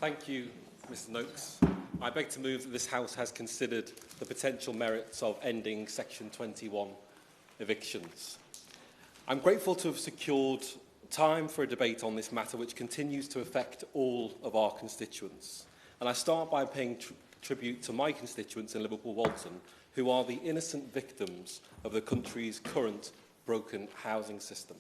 Thank you, Mr Noakes. I beg to move that this House has considered the potential merits of ending Section 21 evictions. I'm grateful to have secured time for a debate on this matter, which continues to affect all of our constituents. And I start by paying tribute to my constituents in Liverpool Walton, who are the innocent victims of the country's current broken housing system.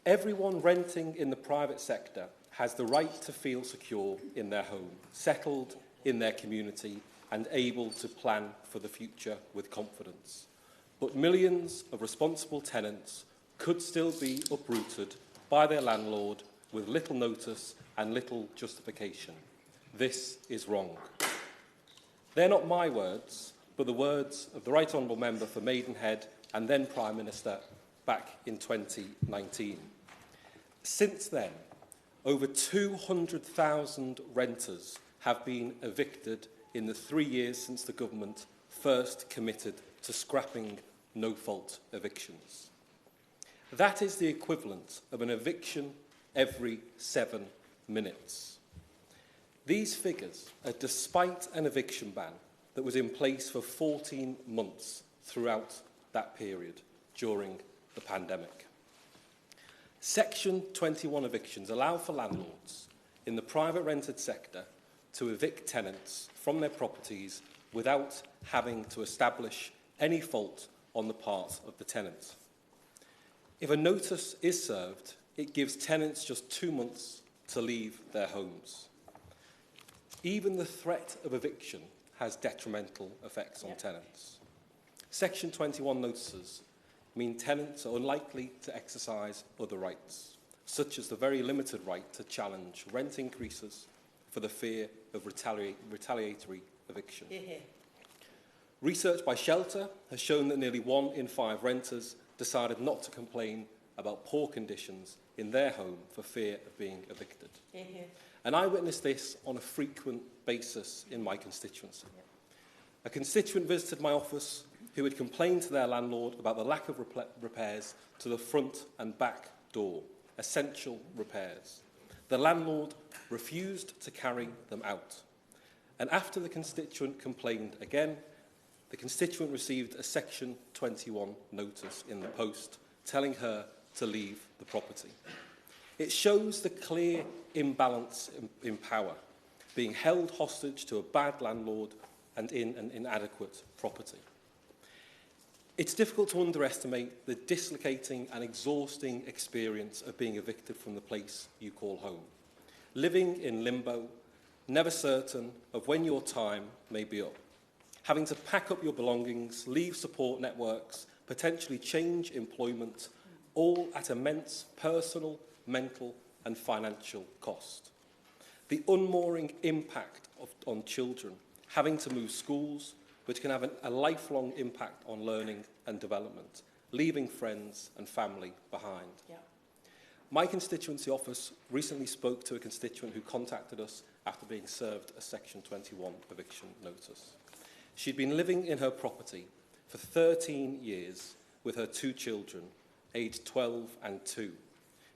Everyone renting in the private sector has the right to feel secure in their home, settled in their community, and able to plan for the future with confidence. But millions of responsible tenants could still be uprooted by their landlord with little notice and little justification. This is wrong. They're not my words, but the words of the Right Honourable Member for Maidenhead and then Prime Minister back in 2019. Since then, over 200,000 renters have been evicted in the 3 years since the government first committed to scrapping no-fault evictions. That is the equivalent of an eviction every 7 minutes. These figures are despite an eviction ban that was in place for 14 months throughout that period during the pandemic. Section 21 evictions allow for landlords in the private rented sector to evict tenants from their properties without having to establish any fault on the part of the tenant. If a notice is served, it gives tenants just 2 months to leave their homes. Even the threat of eviction has detrimental effects on tenants. Section 21 notices mean tenants are unlikely to exercise other rights, such as the very limited right to challenge rent increases for the fear of retaliatory eviction. Research by Shelter has shown that nearly 1 in 5 renters decided not to complain about poor conditions in their home for fear of being evicted. And I witness this on a frequent basis in my constituency. A constituent visited my office who had complained to their landlord about the lack of repairs to the front and back door, essential repairs. The landlord refused to carry them out. And after the constituent complained again, the constituent received a Section 21 notice in the post telling her to leave the property. It shows the clear imbalance in power, being held hostage to a bad landlord and in an inadequate property. It's difficult to underestimate the dislocating and exhausting experience of being evicted from the place you call home. Living in limbo, never certain of when your time may be up. Having to pack up your belongings, leave support networks, potentially change employment, all at immense personal, mental and financial cost. The unmooring impact on children, having to move schools, which can have a lifelong impact on learning and development, leaving friends and family behind. My constituency office recently spoke to a constituent who contacted us after being served a Section 21 eviction notice. She'd been living in her property for 13 years with her 2 children, aged 12 and 2.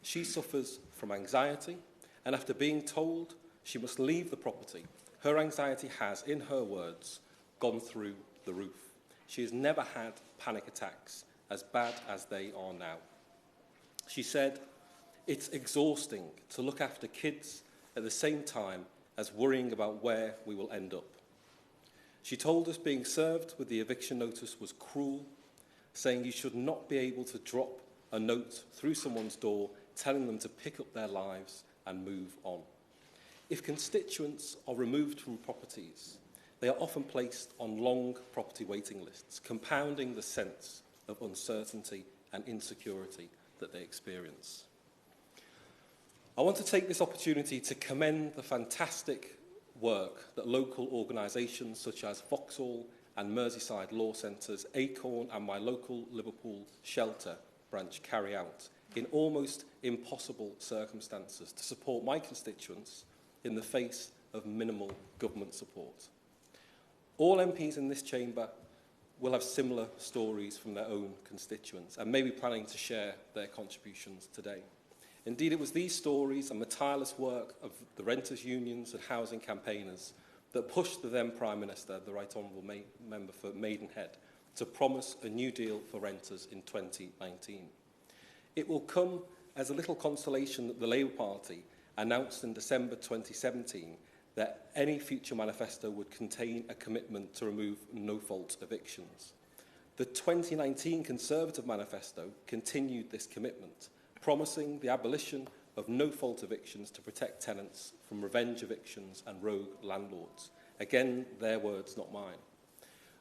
She suffers from anxiety, and after being told she must leave the property, her anxiety has, in her words, gone through the roof. She has never had panic attacks as bad as they are now. She said, "It's exhausting to look after kids at the same time as worrying about where we will end up." She told us being served with the eviction notice was cruel, saying you should not be able to drop a note through someone's door telling them to pick up their lives and move on. If constituents are removed from properties, they are often placed on long property waiting lists, compounding the sense of uncertainty and insecurity that they experience. I want to take this opportunity to commend the fantastic work that local organisations such as Vauxhall and Merseyside Law Centres, Acorn and my local Liverpool Shelter branch carry out in almost impossible circumstances to support my constituents in the face of minimal government support. All MPs in this chamber will have similar stories from their own constituents and may be planning to share their contributions today. Indeed, it was these stories and the tireless work of the renters' unions and housing campaigners that pushed the then Prime Minister, the Right Honourable Member for Maidenhead, to promise a new deal for renters in 2019. It will come as a little consolation that the Labour Party announced in December 2017 that any future manifesto would contain a commitment to remove no-fault evictions. The 2019 Conservative manifesto continued this commitment, promising the abolition of no-fault evictions to protect tenants from revenge evictions and rogue landlords. Again, their words, not mine.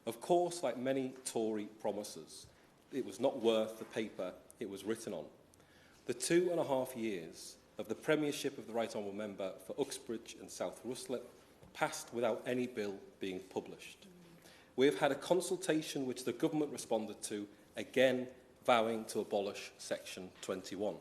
Of course, like many Tory promises, it was not worth the paper it was written on. The 2.5 years of the premiership of the Right Honourable Member for Uxbridge and South Russell passed without any bill being published. We have had a consultation which the government responded to, again vowing to abolish Section 21.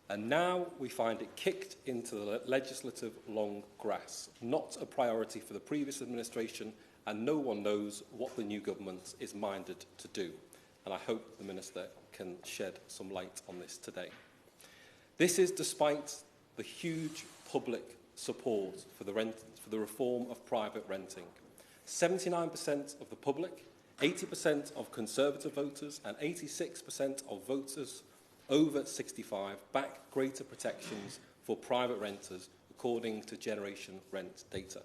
And now we find it kicked into the legislative long grass, not a priority for the previous administration, and no one knows what the new government is minded to do. And I hope the Minister can shed some light on this today. This is despite the huge public support for the reform of private renting. 79% of the public, 80% of Conservative voters and 86% of voters over 65 back greater protections for private renters, according to Generation Rent data.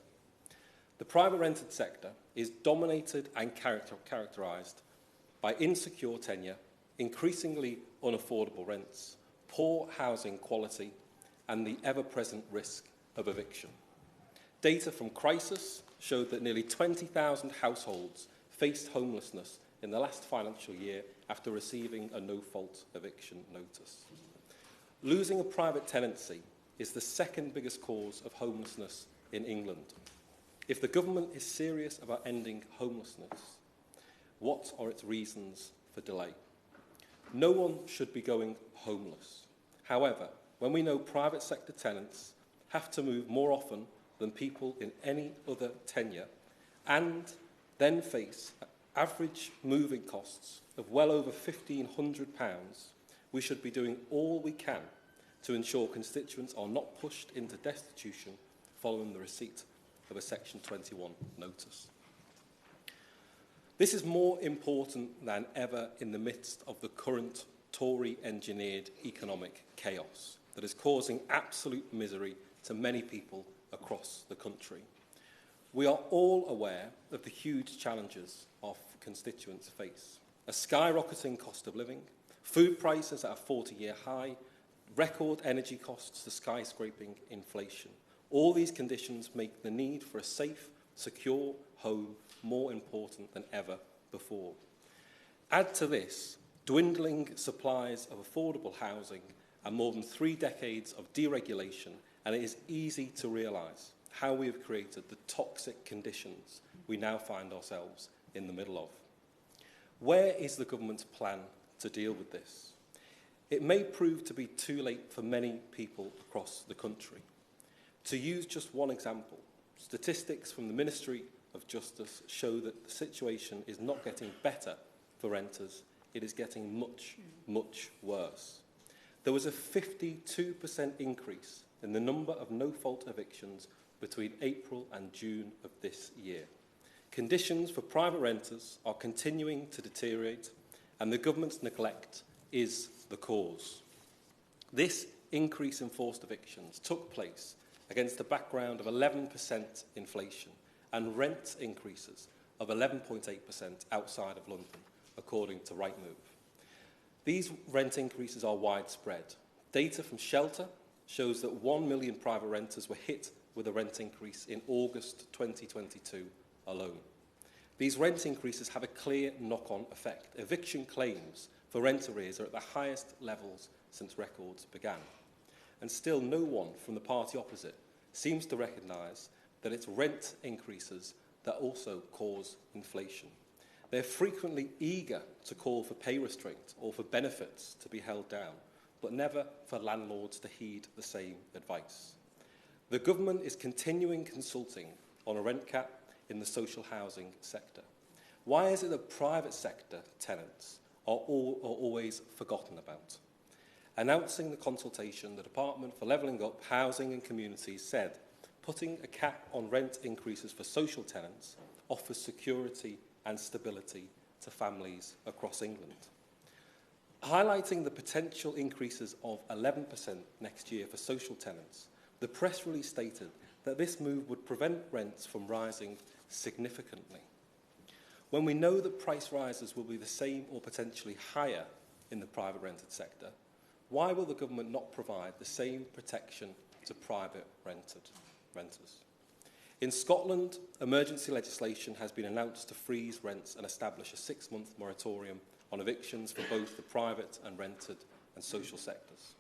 The private rented sector is dominated and characterised by insecure tenure, increasingly unaffordable rents, poor housing quality, and the ever-present risk of eviction. Data from Crisis showed that nearly 20,000 households faced homelessness in the last financial year after receiving a no-fault eviction notice. Losing a private tenancy is the second biggest cause of homelessness in England. If the government is serious about ending homelessness, what are its reasons for delay? No one should be going homeless. However, when we know private sector tenants have to move more often than people in any other tenure and then face average moving costs of well over £1,500, we should be doing all we can to ensure constituents are not pushed into destitution following the receipt of a Section 21 notice. This is more important than ever in the midst of the current Tory-engineered economic chaos that is causing absolute misery to many people across the country. We are all aware of the huge challenges our constituents face. A skyrocketing cost of living, food prices at a 40-year high, record energy costs to skyscraping inflation. All these conditions make the need for a safe, secure home more important than ever before. Add to this dwindling supplies of affordable housing and more than 3 decades of deregulation, and it is easy to realise how we have created the toxic conditions we now find ourselves in the middle of. Where is the government's plan to deal with this? It may prove to be too late for many people across the country. To use just one example, statistics from the Ministry of Justice show that the situation is not getting better for renters, it is getting much, much worse. There was a 52% increase in the number of no-fault evictions between April and June of this year. Conditions for private renters are continuing to deteriorate, and the government's neglect is the cause. This increase in forced evictions took place against a background of 11% inflation and rent increases of 11.8% outside of London, according to Rightmove. These rent increases are widespread. Data from Shelter shows that 1 million private renters were hit with a rent increase in August 2022 alone. These rent increases have a clear knock-on effect. Eviction claims for rent arrears are at the highest levels since records began. And still no one from the party opposite seems to recognise that it's rent increases that also cause inflation. They're frequently eager to call for pay restraint or for benefits to be held down, but never for landlords to heed the same advice. The government is continuing consulting on a rent cap in the social housing sector. Why is it that private sector tenants are always forgotten about? Announcing the consultation, the Department for Levelling Up, Housing and Communities said, putting a cap on rent increases for social tenants offers security and stability to families across England. Highlighting the potential increases of 11% next year for social tenants, the press release stated that this move would prevent rents from rising significantly. When we know that price rises will be the same or potentially higher in the private rented sector, why will the government not provide the same protection to private renters? In Scotland, emergency legislation has been announced to freeze rents and establish a 6-month moratorium on evictions for both the private and rented and social sectors.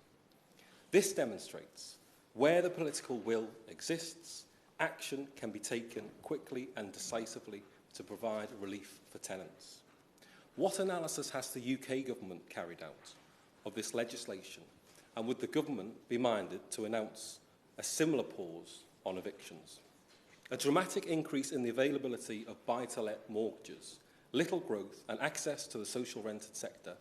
This demonstrates where the political will exists, action can be taken quickly and decisively to provide relief for tenants. What analysis has the UK government carried out of this legislation, and would the government be minded to announce a similar pause on evictions? A dramatic increase in the availability of buy-to-let mortgages, little growth and access to the social rented sector,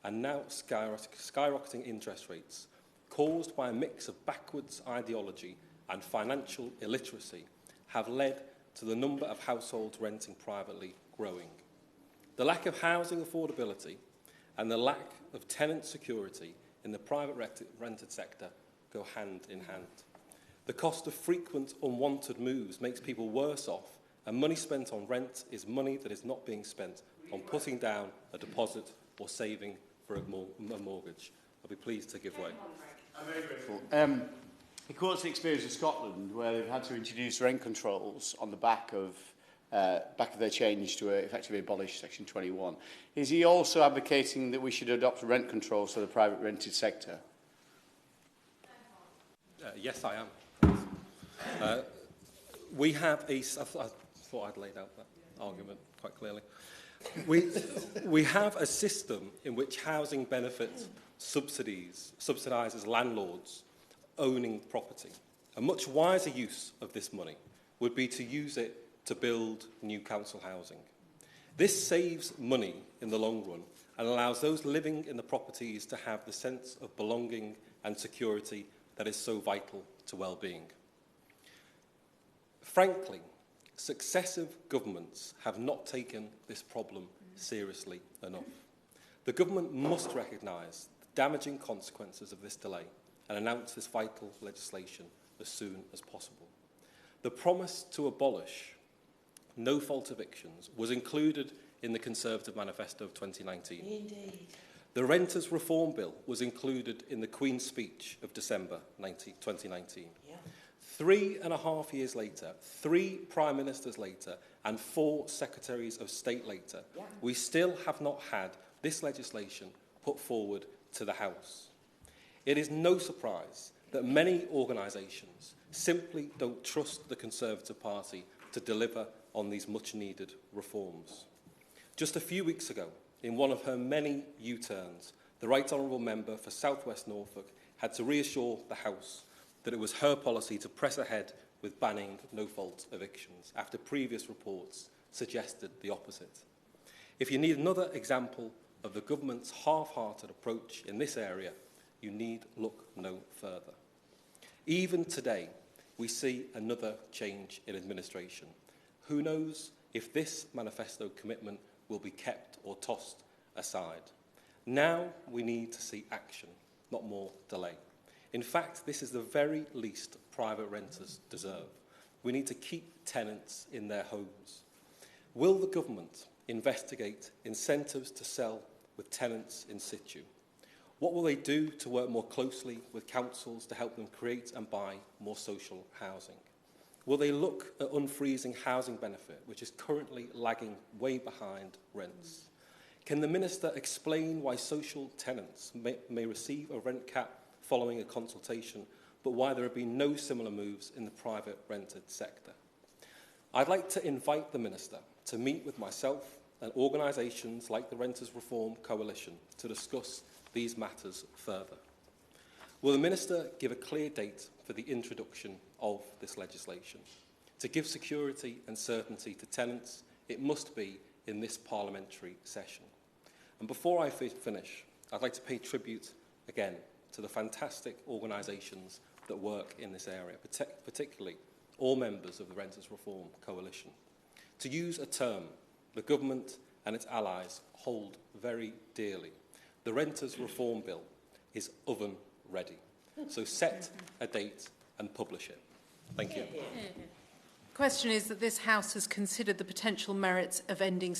and now skyrocketing interest rates caused by a mix of backwards ideology and financial illiteracy have led to the number of households renting privately growing. The lack of housing affordability and the lack of tenant security in the private rented sector go hand in hand. The cost of frequent unwanted moves makes people worse off, and money spent on rent is money that is not being spent on putting down a deposit or saving for a mortgage. I'll be pleased to give way. I'm very grateful. He quotes the experience of Scotland, where they've had to introduce rent controls on the back of their change to effectively abolish Section 21. Is he also advocating that we should adopt rent controls for the private rented sector? Yes, I am. We have a... I thought I'd laid out that argument quite clearly. We have a system in which housing benefit subsidises landlords owning property. A much wiser use of this money would be to use it to build new council housing. This saves money in the long run and allows those living in the properties to have the sense of belonging and security that is so vital to well-being. Frankly, successive governments have not taken this problem seriously enough. The government must recognise the damaging consequences of this delay and announce this vital legislation as soon as possible. The promise to abolish no-fault evictions was included in the Conservative Manifesto of 2019. Indeed. The Renters Reform Bill was included in the Queen's Speech of December 2019. Yeah. 3.5 years later, 3 Prime Ministers later, and 4 Secretaries of State later, we still have not had this legislation put forward to the House. It is no surprise that many organisations simply don't trust the Conservative Party to deliver on these much-needed reforms. Just a few weeks ago, in one of her many U-turns, the Right Honourable Member for South West Norfolk had to reassure the House that it was her policy to press ahead with banning no-fault evictions, after previous reports suggested the opposite. If you need another example of the government's half-hearted approach in this area, you need look no further. Even today, we see another change in administration. Who knows if this manifesto commitment will be kept or tossed aside? Now we need to see action, not more delay. In fact, this is the very least private renters deserve. We need to keep tenants in their homes. Will the government investigate incentives to sell with tenants in situ? What will they do to work more closely with councils to help them create and buy more social housing? Will they look at unfreezing housing benefit, which is currently lagging way behind rents? Can the Minister explain why social tenants may receive a rent cap following a consultation, but why there have been no similar moves in the private rented sector? I'd like to invite the Minister to meet with myself and organisations like the Renters Reform Coalition to discuss these matters further. Will the Minister give a clear date for the introduction of this legislation? To give security and certainty to tenants, it must be in this parliamentary session. And before I finish, I'd like to pay tribute again to the fantastic organisations that work in this area, particularly all members of the Renters Reform Coalition, to use a term the government and its allies hold very dearly. The Renters Reform Bill is oven ready. So set a date and publish it. Thank you. The question is that this House has considered the potential merits of ending